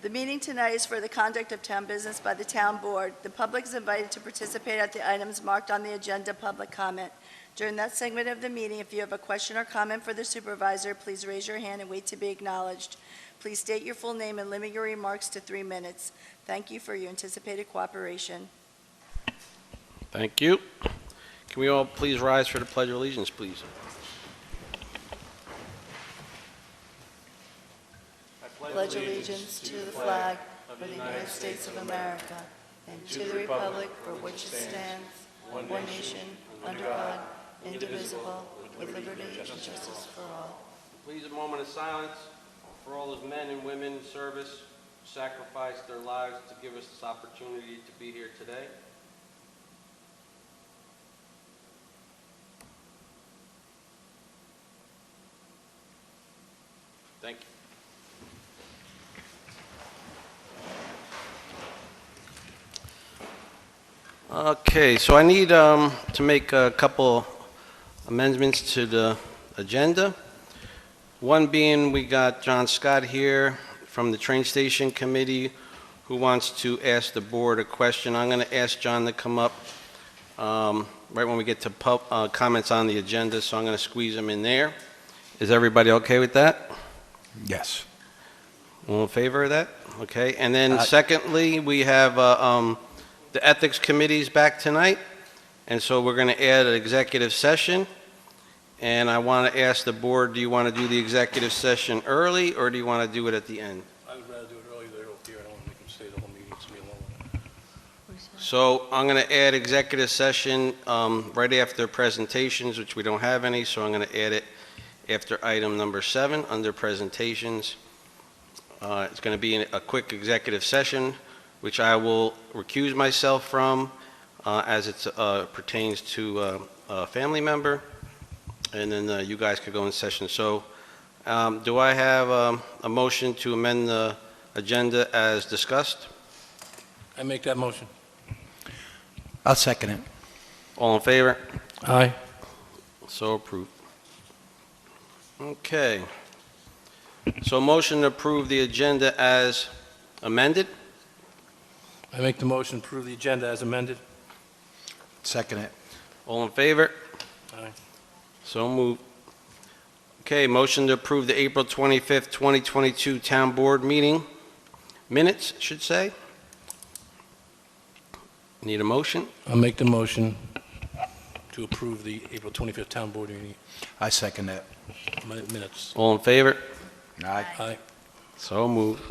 The meeting tonight is for the conduct of town business by the town board. The public is invited to participate at the items marked on the agenda public comment. During that segment of the meeting, if you have a question or comment for the supervisor, please raise your hand and wait to be acknowledged. Please state your full name and limit your remarks to 3 minutes. Thank you for your anticipated cooperation. Thank you. Can we all please rise for the Pledge of Allegiance, please? Pledge allegiance to the flag of the United States of America and to the republic for which it stands, one nation, under God, indivisible, with liberty and justice for all. Please, a moment of silence for all those men and women in service who sacrificed their lives to give us this opportunity to be here today. Thank you. Okay, so I need to make a couple amendments to the agenda. One being, we got John Scott here from the train station committee who wants to ask the board a question. I'm going to ask John to come up right when we get to comments on the agenda, so I'm going to squeeze him in there. Is everybody okay with that? Yes. All in favor of that? Okay, and then secondly, we have the Ethics Committee is back tonight, and so we're going to add an executive session. And I want to ask the board, do you want to do the executive session early, or do you want to do it at the end? I would rather do it early. They're up here. I don't want to make them stay the whole meeting. It's me alone. So I'm going to add executive session right after presentations, which we don't have any, so I'm going to add it after item number 7 under presentations. It's going to be a quick executive session, which I will recuse myself from as it pertains to a family member, and then you guys could go in session. So do I have a motion to amend the agenda as discussed? I make that motion. I'll second it. All in favor? Aye. So approved. Okay. So motion to approve the agenda as amended? I make the motion to approve the agenda as amended. Second it. All in favor? Aye. So moved. Okay, motion to approve the April 25th, 2022 Town Board meeting minutes, should say. Need a motion? I'll make the motion to approve the April 25th Town Board meeting I second it. minutes. All in favor? Aye. Aye. So moved.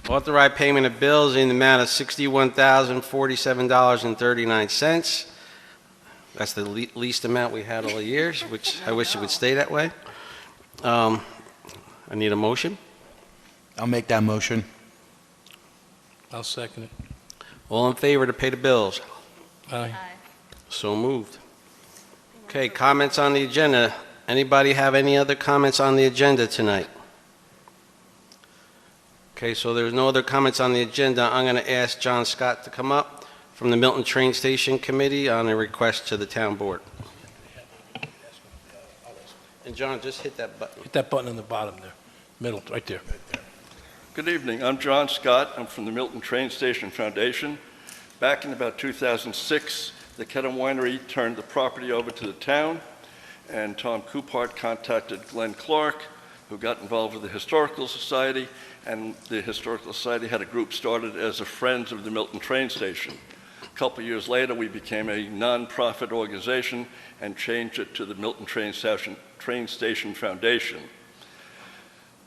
Authorize payment of bills in the amount of $61,047.39. That's the least amount we had all the years, which I wish it would stay that way. I need a motion. I'll make that motion. I'll second it. All in favor to pay the bills? Aye. So moved. Okay, comments on the agenda. Anybody have any other comments on the agenda tonight? Okay, so there's no other comments on the agenda. I'm going to ask John Scott to come up from the Milton Train Station Committee on a request to the town board. And John, just hit that button. Hit that button in the bottom there. Middle, right there. Good evening. I'm John Scott. I'm from the Milton Train Station Foundation. Back in about 2006, the Kedem Winery turned the property over to the town, and Tom Coupart contacted Glenn Clark, who got involved with the Historical Society, and the Historical Society had a group started as a Friends of the Milton Train Station. A couple years later, we became a non-profit organization and changed it to the Milton Train Station Foundation.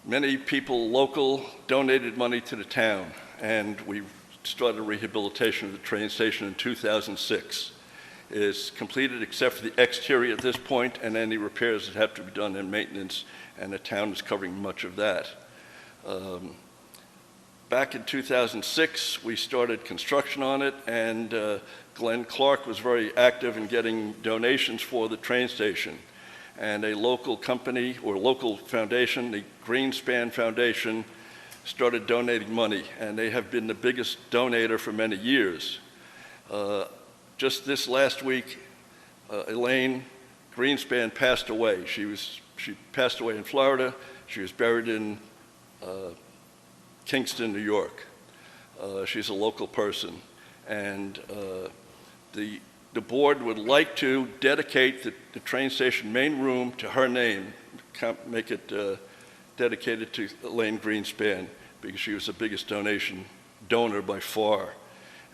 Many people local donated money to the town, and we started rehabilitation of the train station in 2006. It is completed except for the exterior at this point and any repairs that have to be done in maintenance, and the town is covering much of that. Back in 2006, we started construction on it, and Glenn Clark was very active in getting donations for the train station. And a local company or local foundation, the Greenspan Foundation, started donating money, and they have been the biggest donator for many years. Just this last week, Elaine Greenspan passed away. She passed away in Florida. She was buried in Kingston, New York. She's a local person. And the board would like to dedicate the train station main room to her name, make it dedicated to Elaine Greenspan, because she was the biggest donor by far.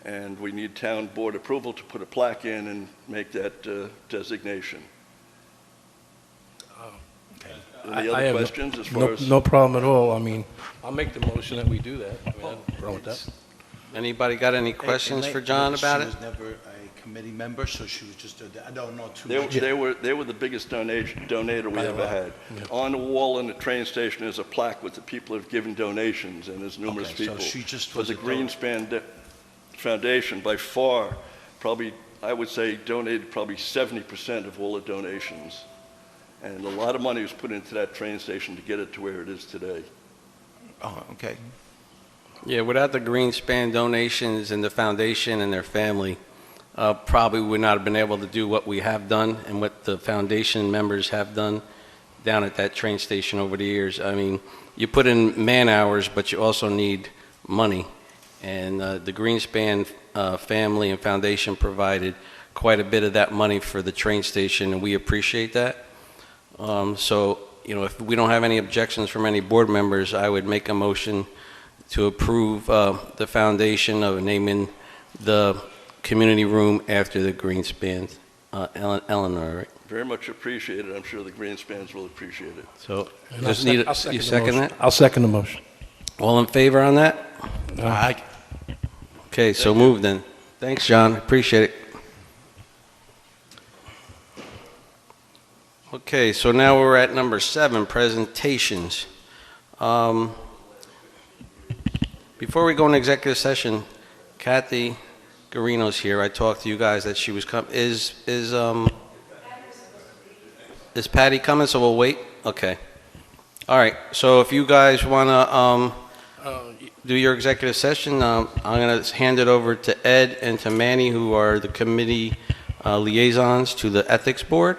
And we need town board approval to put a plaque in and make that designation. Any I other have questions as far as? No problem at all. I mean, I'll make the motion that we do that. I mean, I have no problem with that. Anybody got any questions for John about it? She was never a committee member, so she was just, I don't know too They, much. they were the biggest donator we ever had. Yeah. On the wall in the train station is a plaque with the people who have given donations, and there's numerous Okay, so people. she just For was the a donor. Greenspan Foundation, by far, probably, I would say, donated probably 70% of all the donations. And a lot of money was put into that train station to get it to where it is today. Oh, okay. Yeah, without the Greenspan donations and the foundation and their family, probably would not have been able to do what we have done and what the foundation members have done down at that train station over the years. I mean, you put in man hours, but you also need money. And the Greenspan family and foundation provided quite a bit of that money for the train station, and we appreciate that. So, you know, if we don't have any objections from any board members, I would make a motion to approve the foundation of naming the community room after the Greenspan, Eleanor, right? Very much appreciated. I'm sure the Greenspans will appreciate it. So, And just need, I'll you the second motion. that? I'll second the motion. All in favor on that? Aye. Okay, so moved then. Thanks, John, appreciate it. Okay, so now we're at number 7, presentations. Before we go into executive session, Kathy Garino's here. I talked to you guys that she was coming. Is Patty coming? So we'll wait? Okay. All right, so if you guys want to do your executive session, I'm going to hand it over to Ed and to Manny, who are the committee liaisons to the ethics board,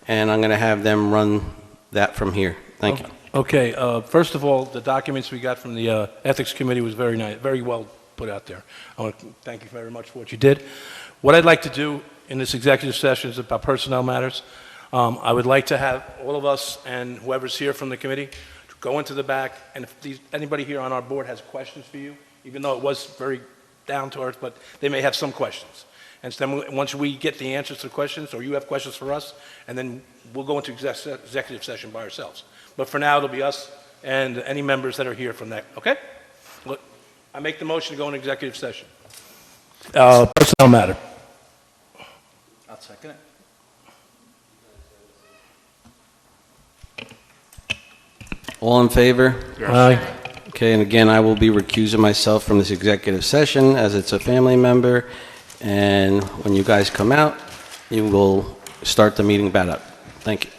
and I'm going to have them run that from here. Thank you. Okay, first of all, the documents we got from the Ethics Committee was very nice, very well put out there. I want to thank you very much for what you did. What I'd like to do in this executive session is about personnel matters. I would like to have all of us and whoever's here from the committee to go into the back, and if anybody here on our board has questions for you, even though it was very down to earth, but they may have some questions. And so then once we get the answers to the questions, or you have questions for us, and then we'll go into executive session by ourselves. But for now, it'll be us and any members that are here from that, okay? Look, I make the motion to go into executive session. Personnel matter. I'll second it. All in favor? Aye. Okay, and again, I will be recusing myself from this executive session as it's a family member. And when you guys come out, you will start the meeting back up. Thank you.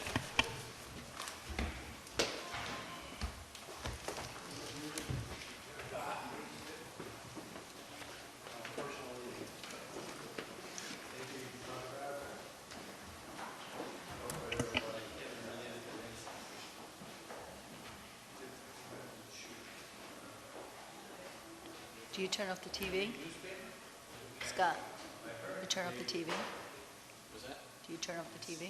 Do you turn off the TV? Scott, you turn off the TV? Do you turn off the TV?